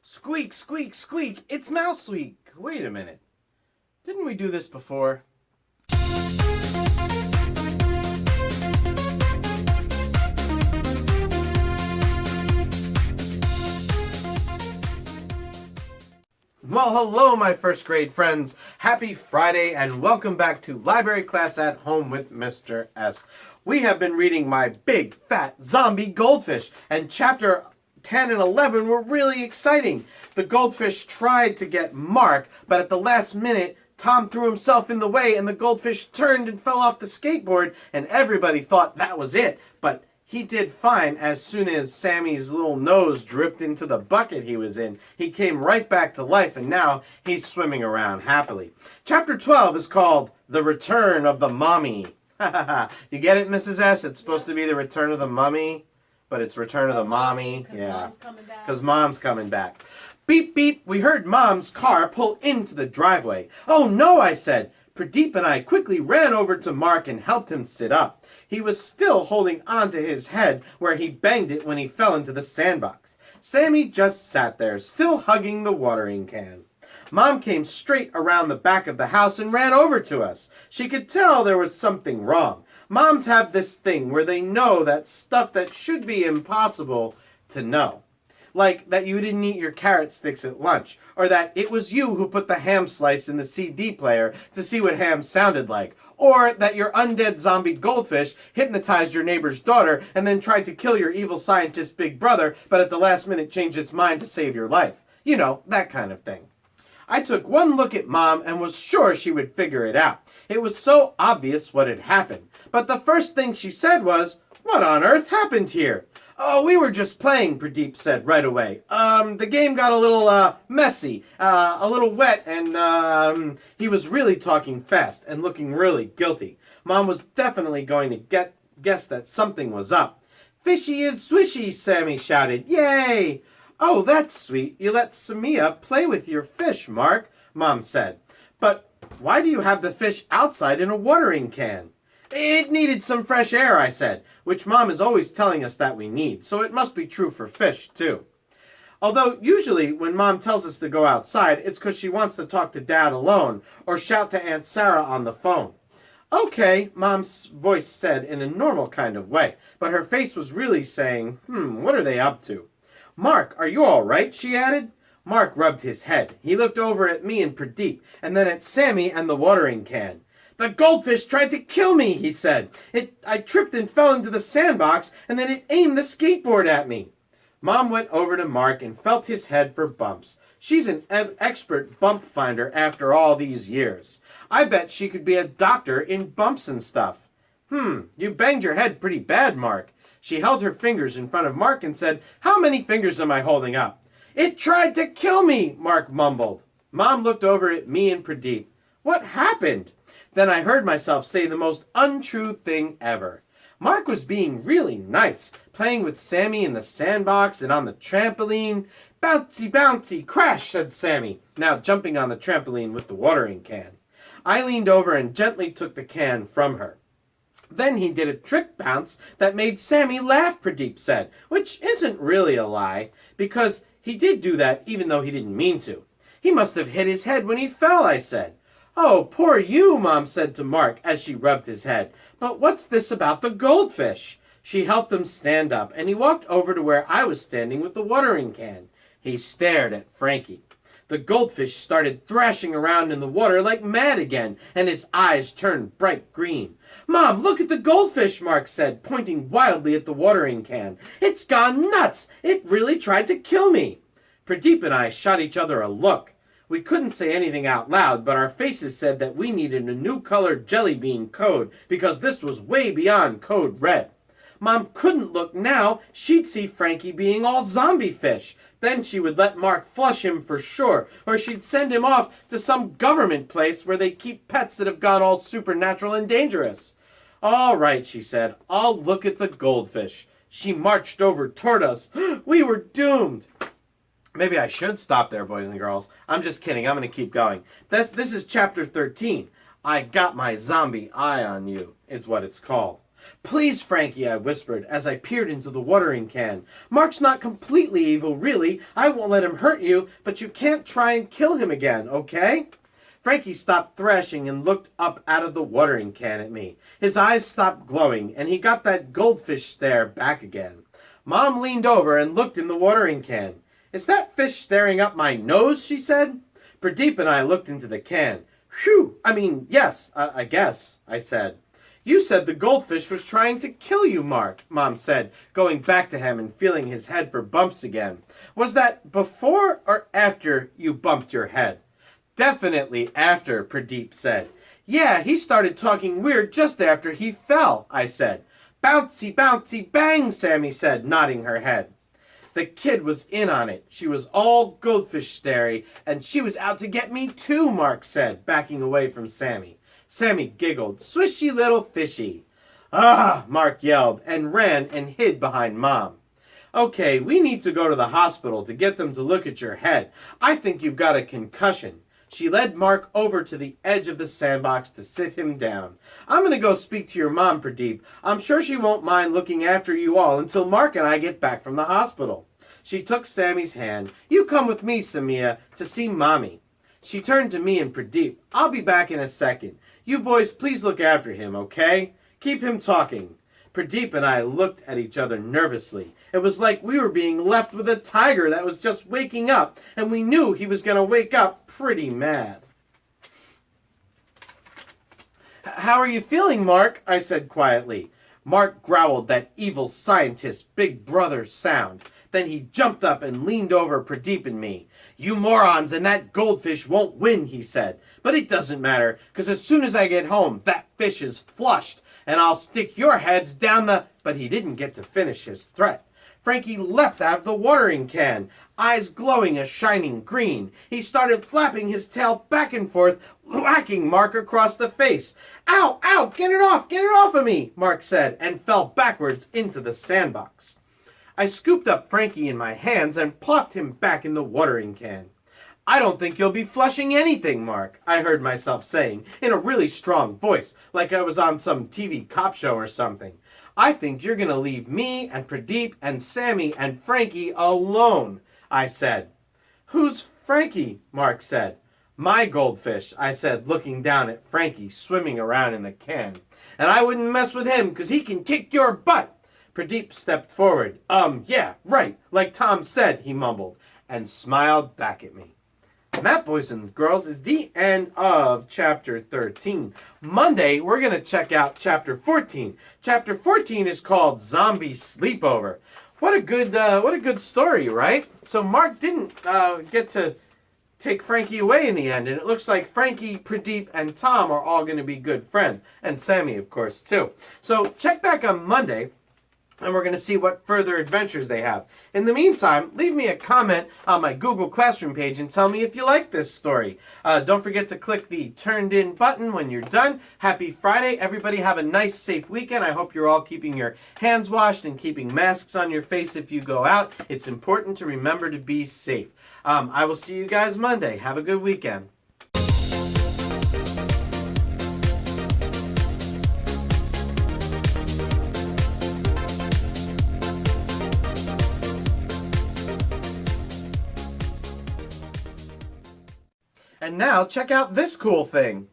Squeak, squeak, squeak, it's Mouse Week. Wait a minute. Didn't we do this before? Well, hello, my first grade friends. Happy Friday, and welcome back to Library Class at Home with Mr. S. We have been reading My Big Fat Zombie Goldfish, and chapter 10 and 11 were really exciting. The goldfish tried to get Mark, but at the last minute, Tom threw himself in the way, and the goldfish turned and fell off the skateboard, and everybody thought that was it, but he did fine. As soon as Sammy's little nose dripped into the bucket he was in, he came right back to life, and now he's swimming around happily. Chapter 12 is called The Return of the Mummy. You get it, Mrs. S? It's supposed to be The Return of the Mummy, but it's Return of the Mommy. Yeah, because Mom's coming back. Beep, beep, we heard Mom's car pull into the driveway. Oh no, I said. Pradeep and I quickly ran over to Mark and helped him sit up. He was still holding onto his head where he banged it when he fell into the sandbox. Sammy just sat there, still hugging the watering can. Mom came straight around the back of the house and ran over to us. She could tell there was something wrong. Moms have this thing where they know that stuff that should be impossible to know. Like that you didn't eat your carrot sticks at lunch, or that it was you who put the ham slice in the CD player to see what ham sounded like, or that your undead zombie goldfish hypnotized your neighbor's daughter and then tried to kill your evil scientist big brother, but at the last minute changed its mind to save your life. You know, that kind of thing. I took one look at Mom and was sure she would figure it out. It was so obvious what had happened. But the first thing she said was, "What on earth happened here?" "Oh, we were just playing," Pradeep said right away. The game got a little, messy, a little wet, and, he was really talking fast and looking really guilty. Mom was definitely going to guess that something was up. "Fishy is swishy," Sammy shouted. "Yay!" "Oh, that's sweet. You let Samia play with your fish, Mark," Mom said. "But why do you have the fish outside in a watering can?" "It needed some fresh air," I said, which Mom is always telling us that we need, so it must be true for fish, too. Although, usually, when Mom tells us to go outside, it's because she wants to talk to Dad alone, or shout to Aunt Sarah on the phone. "Okay," Mom's voice said in a normal kind of way, but her face was really saying, what are they up to? "Mark, are you all right?" she added. Mark rubbed his head. He looked over at me and Pradeep, and then at Sammy and the watering can. "The goldfish tried to kill me," he said. I tripped and fell into the sandbox, and then it aimed the skateboard at me." Mom went over to Mark and felt his head for bumps. She's an expert bump finder after all these years. I bet she could be a doctor in bumps and stuff. You banged your head pretty bad, Mark." She held her fingers in front of Mark and said, "How many fingers am I holding up?" "It tried to kill me," Mark mumbled. Mom looked over at me and Pradeep. "What happened?" Then I heard myself say the most untrue thing ever. Mark was being really nice, playing with Sammy in the sandbox and on the trampoline. "Bouncy, bouncy, crash," said Sammy, now jumping on the trampoline with the watering can. I leaned over and gently took the can from her. "Then he did a trick bounce that made Sammy laugh," Pradeep said, which isn't really a lie, because he did do that even though he didn't mean to. "He must have hit his head when he fell," I said. "Oh, poor you," Mom said to Mark as she rubbed his head. "But what's this about the goldfish?" She helped him stand up, and he walked over to where I was standing with the watering can. He stared at Frankie. The goldfish started thrashing around in the water like mad again, and his eyes turned bright green. "Mom, look at the goldfish," Mark said, pointing wildly at the watering can. "It's gone nuts! It really tried to kill me!" Pradeep and I shot each other a look. We couldn't say anything out loud, but our faces said that we needed a new colored jelly bean code because this was way beyond code red. Mom couldn't look now. She'd see Frankie being all zombie fish. Then she would let Mark flush him for sure, or she'd send him off to some government place where they keep pets that have gone all supernatural and dangerous. "All right," she said, "I'll look at the goldfish." She marched over toward us. We were doomed. Maybe I should stop there, boys and girls. I'm just kidding. I'm going to keep going. This is chapter 13. I Got My Zombie Eye on You, is what it's called. "Please, Frankie," I whispered as I peered into the watering can. "Mark's not completely evil, really. I won't let him hurt you, but you can't try and kill him again, okay?" Frankie stopped thrashing and looked up out of the watering can at me. His eyes stopped glowing, and he got that goldfish stare back again. Mom leaned over and looked in the watering can. "Is that fish staring up my nose?" she said. Pradeep and I looked into the can. "Phew, yes, I guess," I said. "You said the goldfish was trying to kill you, Mark," Mom said, going back to him and feeling his head for bumps again. "Was that before or after you bumped your head?" "Definitely after," Pradeep said. "Yeah, he started talking weird just after he fell," I said. "Bouncy, bouncy, bang," Sammy said, nodding her head. The kid was in on it. She was all goldfish starey, and she was out to get me too, Mark said, backing away from Sammy. Sammy giggled. "Swishy little fishy." "Ah!" Mark yelled, and ran and hid behind Mom. "Okay, we need to go to the hospital to get them to look at your head. I think you've got a concussion." She led Mark over to the edge of the sandbox to sit him down. "I'm going to go speak to your mom, Pradeep. I'm sure she won't mind looking after you all until Mark and I get back from the hospital." She took Sammy's hand. "You come with me, Samia, to see Mommy." She turned to me and Pradeep. "I'll be back in a second. You boys please look after him, okay? Keep him talking." Pradeep and I looked at each other nervously. It was like we were being left with a tiger that was just waking up, and we knew he was going to wake up pretty mad. "How are you feeling, Mark?" I said quietly. Mark growled that evil scientist Big Brother sound. Then he jumped up and leaned over Pradeep and me. "You morons and that goldfish won't win," he said. "But it doesn't matter, because as soon as I get home, that fish is flushed, and I'll stick your heads down the—" But he didn't get to finish his threat. Frankie leapt out of the watering can, eyes glowing a shining green. He started flapping his tail back and forth, whacking Mark across the face. "Ow, ow, get it off of me," Mark said, and fell backwards into the sandbox. I scooped up Frankie in my hands and plopped him back in the watering can. "I don't think you'll be flushing anything, Mark," I heard myself saying in a really strong voice, like I was on some TV cop show or something. "I think you're going to leave me and Pradeep and Sammy and Frankie alone," I said. "Who's Frankie?" Mark said. "My goldfish," I said, looking down at Frankie swimming around in the can. "And I wouldn't mess with him because he can kick your butt." Pradeep stepped forward. Yeah, right, like Tom said," he mumbled, and smiled back at me. And that, boys and girls, is the end of Chapter 13. Monday, we're going to check out Chapter 14. Chapter 14 is called Zombie Sleepover. What a good story, right? So Mark didn't get to take Frankie away in the end, and it looks like Frankie, Pradeep, and Tom are all going to be good friends, and Sammy, of course, too. So check back on Monday, and we're going to see what further adventures they have. In the meantime, leave me a comment on my Google Classroom page and tell me if you like this story. Don't forget to click the turned in button when you're done. Happy Friday. Everybody have a nice, safe weekend. I hope you're all keeping your hands washed and keeping masks on your face if you go out. It's important to remember to be safe. I will see you guys Monday. Have a good weekend. And now, check out this cool thing.